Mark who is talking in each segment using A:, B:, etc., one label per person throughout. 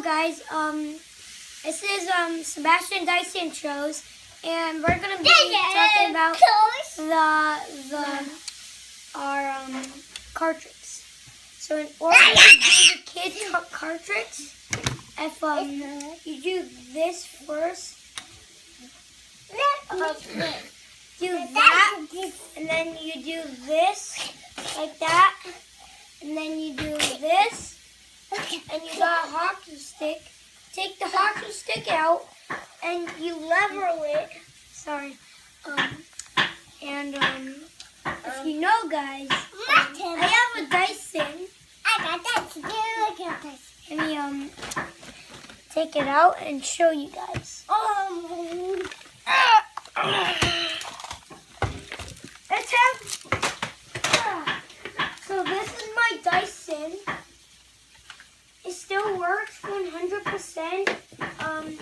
A: guys, this is Sebastian Dyson shows, and we're gonna be talking about our cartridge. So in order to do the kid cartridge, if you do this first, do that, and then you do this like that, and then you do this. And you got a hockey stick. Take the hockey stick out and you lever it. Sorry. If you know, guys, I have a Dyson.
B: I got Dyson.
A: Let me take it out and show you guys. It's heavy. So this is my Dyson. It still works 100%. I'm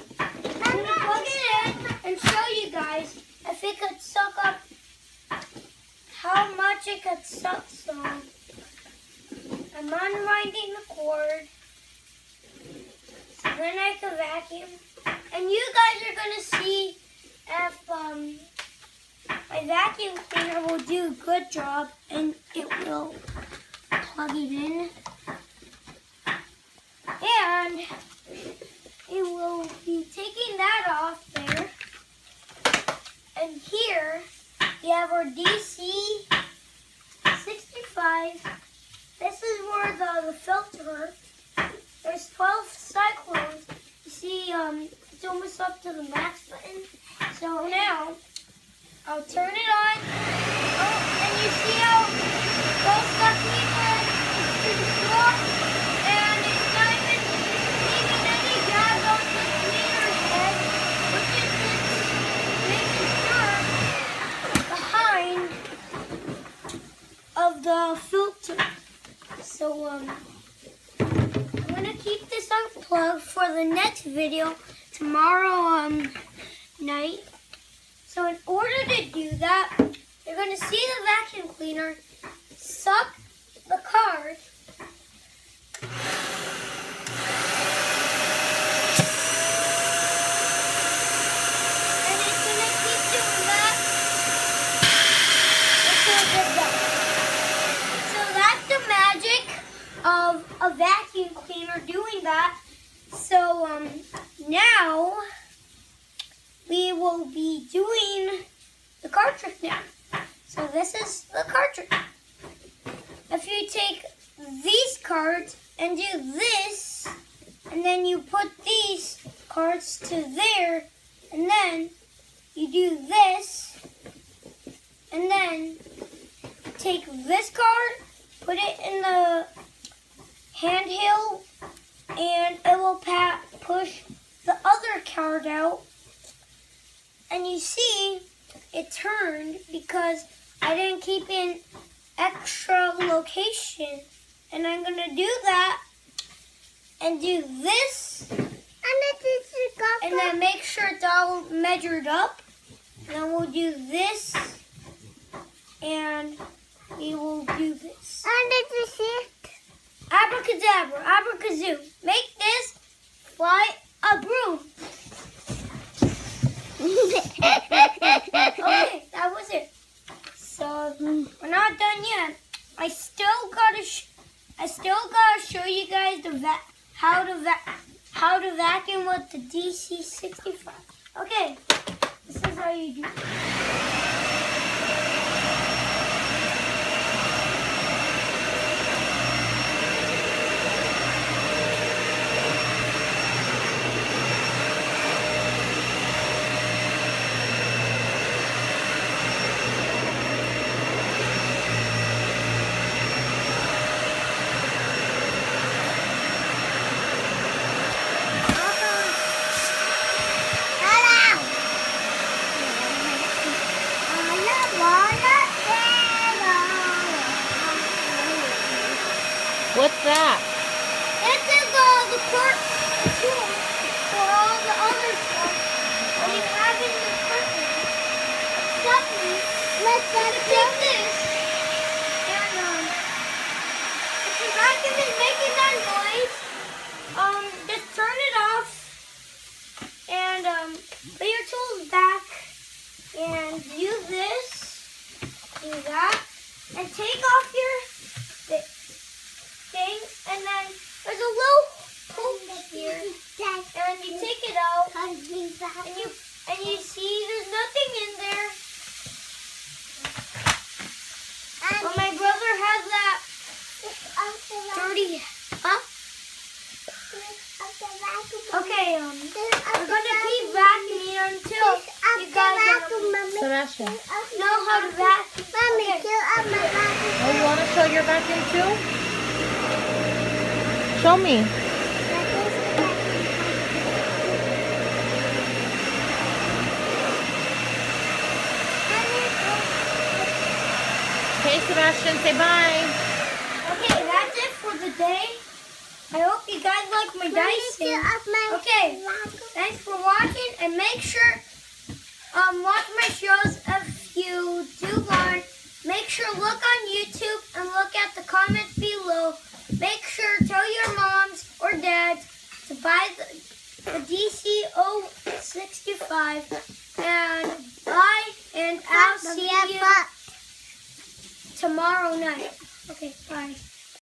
A: gonna plug it in and show you guys if it could suck up, how much it could suck. So I'm unwinding the cord, so then I can vacuum. And you guys are gonna see if my vacuum cleaner will do a good job, and it will plug it in. And it will be taking that off there. And here we have our DC65. This is where the filter. There's 12 cyclones. You see, it's almost up to the max button. So now I'll turn it on. Oh, and you see how it goes stuck to the floor? And it's not even leaving any gas on the cleaner's head, which is making sure behind of the filter. So I'm gonna keep this unplugged for the next video tomorrow night. So in order to do that, you're gonna see the vacuum cleaner suck the card. Of a vacuum cleaner doing that. So now we will be doing the cartridge now. So this is the cartridge. If you take these cards and do this, and then you put these cards to there, and then you do this, and then take this card, put it in the handheld, and it will push the other card out. And you see it turned because I didn't keep in extra location. And I'm gonna do that and do this, and then make sure it's all measured up. And then we'll do this, and we will do this. Abracadabra, abracazoo. Make this fly a broom. Okay, that was it. So we're not done yet. I still gotta show you guys how to vacuum with the DC65. Okay, this is how you do it.
C: What's that?
A: This is the tool for all the other stuff that you have in the curtain. Something. Let's take this. And if your vacuum is making that noise, just turn it off and put your tools back and do this, do that, and take off your thing, and then there's a little poop here, and you take it out, and you see there's nothing in there. But my brother has that dirty, huh? Okay, we're gonna keep vacuuming until you guys
C: Sebastian,
A: know how to vacuum.
B: Mommy,
A: Okay.
B: fill up my vacuum.
C: oh, you want to show your vacuum too? Show me. Okay, Sebastian, say bye.
A: Okay, that's it for the day. I hope you guys like my Dyson. Okay, thanks for watching, and make sure watch my shows if you do want. Make sure look on YouTube and look at the comments below. Make sure tell your moms or dads to buy the DC-065, and bye, and I'll see you tomorrow night. Okay, bye.